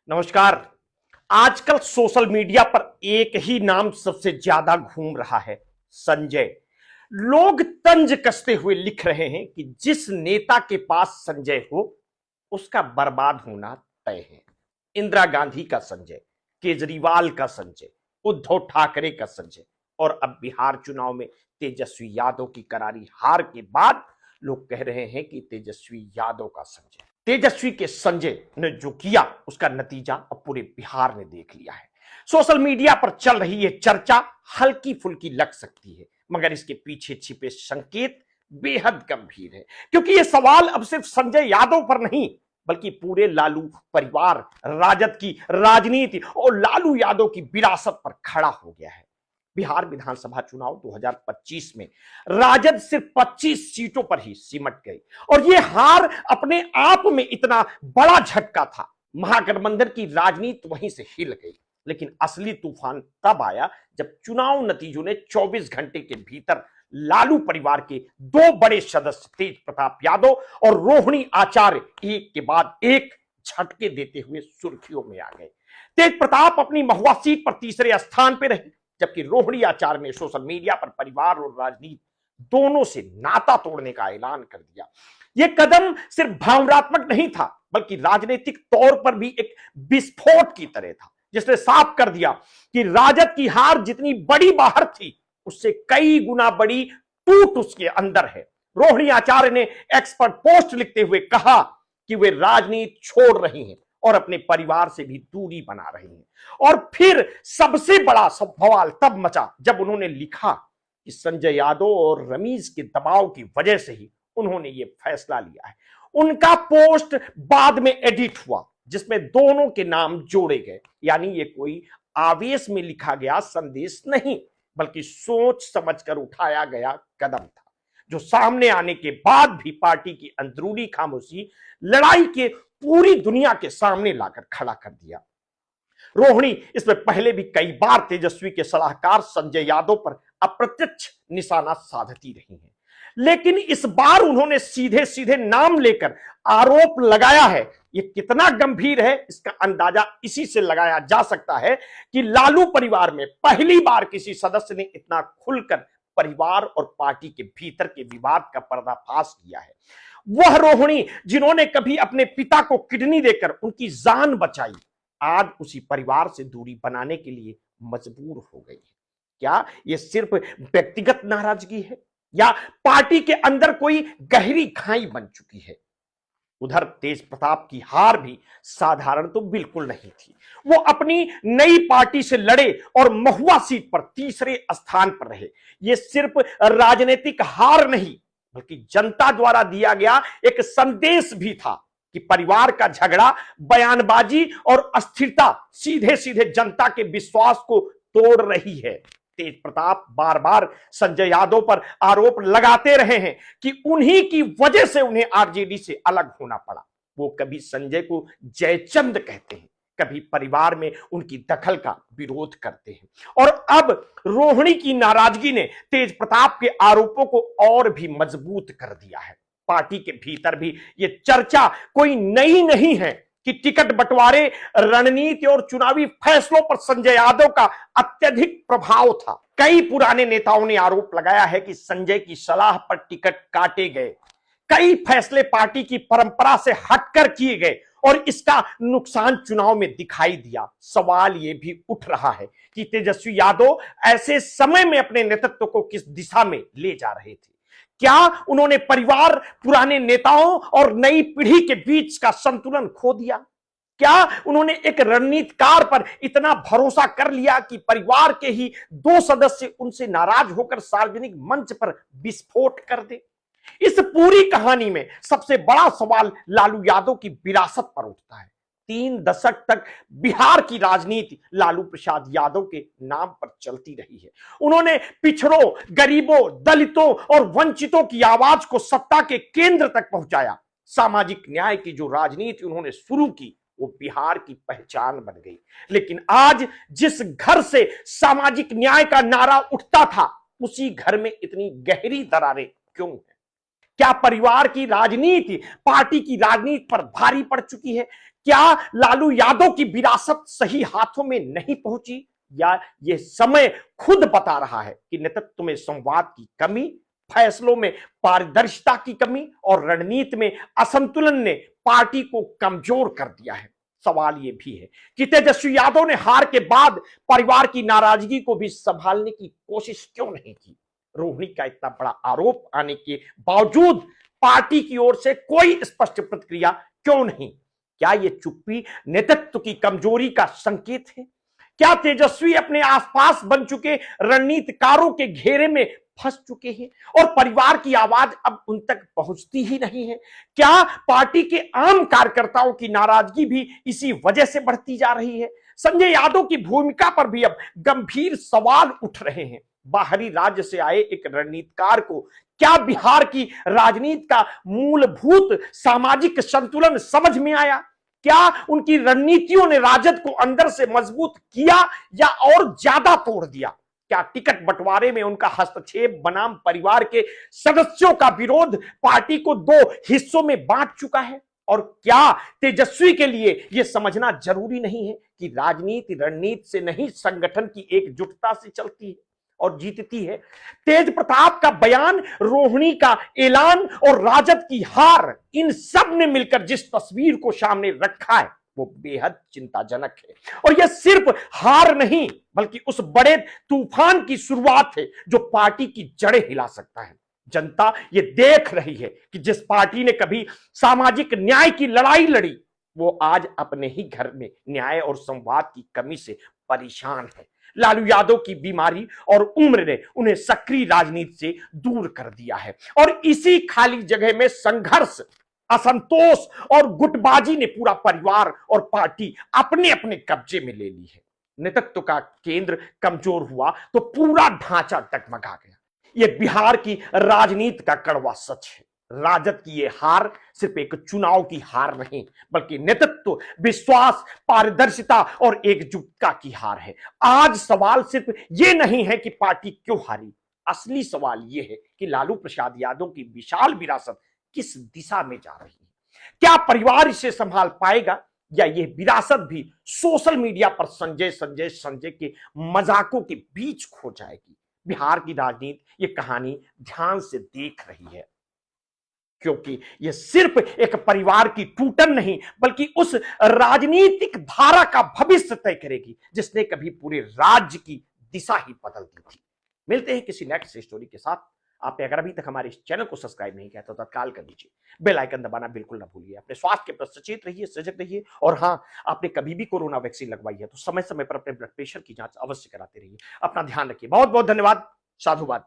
नमस्कार। आजकल social media पर एक ही नाम सबसे ज्यादा घूम रहा है, संजय। लोग तंज कसते हुए लिख रहे हैं कि जिस नेता के पास संजय हो उसका बर्बाद होना तय है। इंदिरा गांधी का संजय, केजरीवाल का संजय, उद्धव ठाकरे का संजय और अब बिहार चुनाव में तेजस्वी यादव की करारी हार के बाद लोग कह रहे हैं कि तेजस्वी यादव का संजय। तेजस्वी के संजय ने जो किया उसका नतीजा अब पूरे बिहार ने देख लिया है। सोशल मीडिया पर चल रही ये चर्चा हल्की फुल्की लग सकती है, मगर इसके पीछे छिपे संकेत बेहद गंभीर है, क्योंकि ये सवाल अब सिर्फ संजय यादव पर नहीं बल्कि पूरे लालू परिवार, राजद की राजनीति और लालू यादव की विरासत पर खड़ा हो गया है। बिहार विधानसभा चुनाव 2025 में राजद सिर्फ 25 सीटों पर ही सिमट गई और यह हार अपने आप में इतना बड़ा झटका था। महागठबंधन की राजनीति वहीं से हिल गई, लेकिन असली तूफान तब आया जब चुनाव नतीजों ने 24 घंटे के भीतर लालू परिवार के दो बड़े सदस्य तेज प्रताप यादव और रोहिणी आचार्य एक के बाद एक झटके देते हुए सुर्खियों में आ गए। तेज प्रताप अपनी महुआ सीट पर तीसरे स्थान पर रहे, जबकि रोहिणी आचार्य ने सोशल मीडिया पर परिवार और राजनीति दोनों से नाता तोड़ने का ऐलान कर दिया। यह कदम सिर्फ भावनात्मक नहीं था बल्कि राजनीतिक तौर पर भी एक विस्फोट की तरह था, जिसने साफ कर दिया कि राजद की हार जितनी बड़ी बाहर थी उससे कई गुना बड़ी टूट उसके अंदर है। रोहिणी आचार्य ने एक्स पर पोस्ट लिखते हुए कहा कि वे राजनीति छोड़ रही हैं और अपने परिवार से भी दूरी बना रही हैं। और फिर सबसे बड़ा सवाल तब मचा जब उन्होंने लिखा कि संजय यादव और रमीज के दबाव की वजह से ही उन्होंने ये फैसला लिया है। उनका पोस्ट बाद में एडिट हुआ जिसमें दोनों के नाम जोड़े गए, यानी ये कोई आवेश में लिखा गया संदेश नहीं बल्कि सोच समझकर उठाया गया कदम था, जो सामने आने के बाद भी पार्टी की अंदरूनी खामोशी लड़ाई के पूरी दुनिया के सामने लाकर खड़ा कर दिया। रोहिणी इसमें पहले भी कई बार तेजस्वी के सलाहकार संजय यादव पर अप्रत्यक्ष निशाना साधती रही हैं, लेकिन इस बार उन्होंने सीधे सीधे नाम लेकर आरोप लगाया है। ये कितना गंभीर है इसका अंदाजा इसी से लगाया जा सकता है कि लालू परिवार में पहली बार किसी सदस्य ने इतना खुलकर परिवार और पार्टी के भीतर के विवाद का पर्दाफाश किया है। वह रोहिणी जिन्होंने कभी अपने पिता को किडनी देकर उनकी जान बचाई, आज उसी परिवार से दूरी बनाने के लिए मजबूर हो गई है। क्या यह सिर्फ व्यक्तिगत नाराजगी है या पार्टी के अंदर कोई गहरी खाई बन चुकी है? उधर तेज प्रताप की हार भी साधारण तो बिल्कुल नहीं थी। वो अपनी नई पार्टी से लड़े और महुआ सीट पर तीसरे स्थान पर रहे। ये सिर्फ राजनीतिक हार नहीं बल्कि जनता द्वारा दिया गया एक संदेश भी था कि परिवार का झगड़ा, बयानबाजी और अस्थिरता सीधे सीधे जनता के विश्वास को तोड़ रही है। तेज प्रताप बार बार संजय यादव पर आरोप लगाते रहे हैं कि उन्हीं की वजह से उन्हें आरजेडी से अलग होना पड़ा। वो कभी संजय को जयचंद कहते हैं, कभी परिवार में उनकी दखल का विरोध करते हैं, और अब रोहिणी की नाराजगी ने तेज प्रताप के आरोपों को और भी मजबूत कर दिया है। पार्टी के भीतर भी ये चर्चा कोई नई नहीं है कि टिकट बंटवारे, रणनीति और चुनावी फैसलों पर संजय यादव का अत्यधिक प्रभाव था। कई पुराने नेताओं ने आरोप लगाया है कि संजय की सलाह पर टिकट काटे गए, कई फैसले पार्टी की परंपरा से हटकर किए गए और इसका नुकसान चुनाव में दिखाई दिया। सवाल यह भी उठ रहा है कि तेजस्वी यादव ऐसे समय में अपने नेतृत्व को किस दिशा में ले जा रहे थे। क्या उन्होंने परिवार, पुराने नेताओं और नई पीढ़ी के बीच का संतुलन खो दिया? क्या उन्होंने एक रणनीतिकार पर इतना भरोसा कर लिया कि परिवार के ही दो सदस्य उनसे नाराज होकर सार्वजनिक मंच पर विस्फोट कर दे? इस पूरी कहानी में सबसे बड़ा सवाल लालू यादव की विरासत पर उठता है। 3 दशक तक बिहार की राजनीति लालू प्रसाद यादव के नाम पर चलती रही है। उन्होंने पिछड़ों, गरीबों, दलितों और वंचितों की आवाज को सत्ता के केंद्र तक पहुंचाया। सामाजिक न्याय की जो राजनीति उन्होंने शुरू की वो बिहार की पहचान बन गई। लेकिन आज जिस घर से सामाजिक न्याय का नारा उठता था उसी घर में इतनी गहरी दरारें क्यों है? क्या परिवार की राजनीति पार्टी की राजनीति पर भारी पड़ चुकी है? क्या लालू यादव की विरासत सही हाथों में नहीं पहुंची, या यह समय खुद बता रहा है कि नेतृत्व में संवाद की कमी, फैसलों में पारदर्शिता की कमी और रणनीति में असंतुलन ने पार्टी को कमजोर कर दिया है। सवाल यह भी है कि तेजस्वी यादव ने हार के बाद परिवार की नाराजगी को भी संभालने की कोशिश क्यों नहीं की। रोहिणी का इतना बड़ा आरोप आने के बावजूद पार्टी की ओर से कोई स्पष्ट प्रतिक्रिया क्यों नहीं? क्या यह चुप्पी नेतृत्व की कमजोरी का संकेत है? क्या तेजस्वी अपने आसपास बन चुके रणनीतिकारों के घेरे में फंस चुके हैं और परिवार की आवाज अब उन तक पहुंचती ही नहीं है? क्या पार्टी के आम कार्यकर्ताओं की नाराजगी भी इसी वजह से बढ़ती जा रही है? संजय यादव की भूमिका पर भी अब गंभीर सवाल उठ रहे हैं। बाहरी राज्य से आए एक रणनीतिकार को क्या बिहार की राजनीति का मूलभूत सामाजिक संतुलन समझ में आया? क्या उनकी रणनीतियों ने राजद को अंदर से मजबूत किया या और ज्यादा तोड़ दिया? क्या टिकट बंटवारे में उनका हस्तक्षेप बनाम परिवार के सदस्यों का विरोध पार्टी को दो हिस्सों में बांट चुका है? और क्या तेजस्वी के लिए यह समझना जरूरी नहीं है कि राजनीति रणनीति से नहीं, संगठन की एकजुटता से चलती है और जीतती है? तेज प्रताप का बयान, रोहिणी का ऐलान और राजद की हार, इन सब ने मिलकर जिस तस्वीर को सामने रखा है वो बेहद चिंताजनक है। और यह सिर्फ हार नहीं बल्कि उस बड़े तूफान की शुरुआत है जो पार्टी की जड़ें हिला सकता है। जनता ये देख रही है कि जिस पार्टी ने कभी सामाजिक न्याय की लड़ाई लड़ी वो आज अपने ही घर में न्याय और संवाद की कमी से परेशान है। लालू यादव की बीमारी और उम्र ने उन्हें सक्रिय राजनीति से दूर कर दिया है और इसी खाली जगह में संघर्ष, असंतोष और गुटबाजी ने पूरा परिवार और पार्टी अपने अपने कब्जे में ले ली है। नेतृत्व का केंद्र कमजोर हुआ तो पूरा ढांचा डगमगा गया। यह बिहार की राजनीति का कड़वा सच है। राजद की यह हार सिर्फ एक चुनाव की हार नहीं बल्कि नेतृत्व, विश्वास, पारदर्शिता और एकजुटता की हार है। आज सवाल सिर्फ यह नहीं है कि पार्टी क्यों हारी, असली सवाल यह है कि लालू प्रसाद यादव की विशाल विरासत किस दिशा में जा रही है। क्या परिवार इसे संभाल पाएगा या यह विरासत भी सोशल मीडिया पर संजय के मजाकों के बीच खो जाएगी? बिहार की राजनीति ये कहानी ध्यान से देख रही है क्योंकि यह सिर्फ एक परिवार की टूटन नहीं बल्कि उस राजनीतिक धारा का भविष्य तय करेगी जिसने कभी पूरे राज्य की दिशा ही बदल दी थी। मिलते हैं किसी नेक्स्ट स्टोरी के साथ। आपने अगर अभी तक हमारे इस चैनल को सब्सक्राइब नहीं किया तो तत्काल कर दीजिए, बेल आइकन दबाना बिल्कुल ना भूलिए। अपने स्वास्थ्य के प्रति सचेत रहिए, सजग रहिए और हाँ, आपने कभी भी कोरोना वैक्सीन लगवाई है तो समय समय पर अपने ब्लड प्रेशर की जांच अवश्य कराते रहिए। अपना ध्यान रखिए। बहुत बहुत धन्यवाद। साधुवाद।